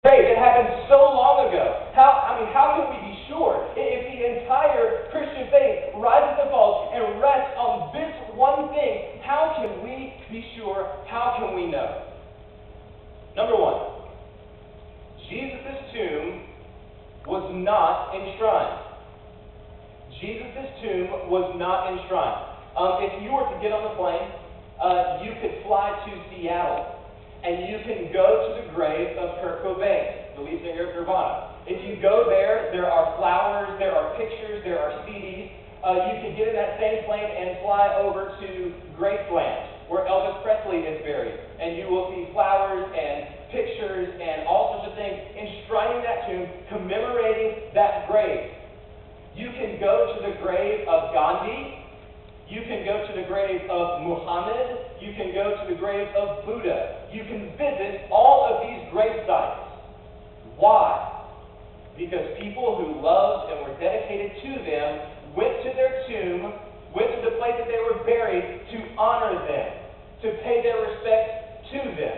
It happened so long ago. How can we be sure? If the entire Christian faith rises and falls and rests on this one thing, how can we be sure? How can we know? Number one, Jesus' tomb was not enshrined. Jesus' tomb was not enshrined. If you were to get on the plane, you could fly to Seattle. And you can go to the grave of Kirk McDonald, the lead singer of Nirvana. If you go there, there are flowers, there are pictures, there are CDs. You can get in that same plane and fly over to Graceland, where Elvis Presley is buried. And you will see flowers and pictures and all sorts of things enshrining that tomb, commemorating that grave. You can go to the grave of Gandhi. You can go to the grave of Muhammad. You can go to the grave of Buddha. You can visit all of these grave sites. Why? Because people who loved and were dedicated to them went to their tomb, went to the place that they were buried to honor them, to pay their respect to them.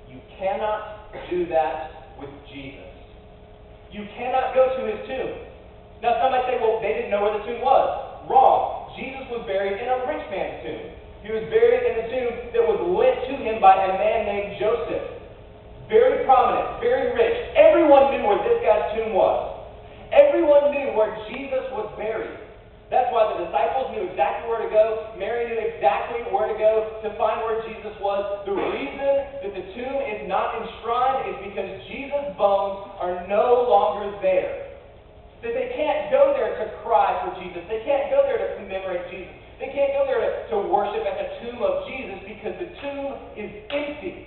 You cannot do that with Jesus. You cannot go to his tomb. Now, some might say, well, they didn't know where the tomb was. Wrong. Jesus was buried in a rich man's tomb. He was buried in a tomb that was lent to him by a man named Joseph. Very prominent, very rich. Everyone knew where this guy's tomb was. Everyone knew where Jesus was buried. That's why the disciples knew exactly where to go. Mary knew exactly where to go to find where Jesus was. The reason that the tomb is not enshrined is because Jesus' bones are no longer there. That they can't go there to cry for Jesus. They can't go there to commemorate Jesus. They can't go there to worship at the tomb of Jesus because the tomb is empty.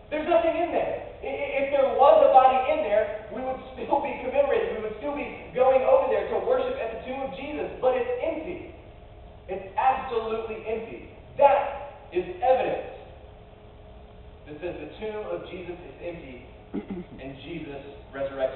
There's nothing in there. If there was a body in there, we would still be commemorating. We would still be going over there to worship at the tomb of Jesus. But it's empty. It's absolutely empty. That is evidence that says the tomb of Jesus is empty and Jesus resurrected.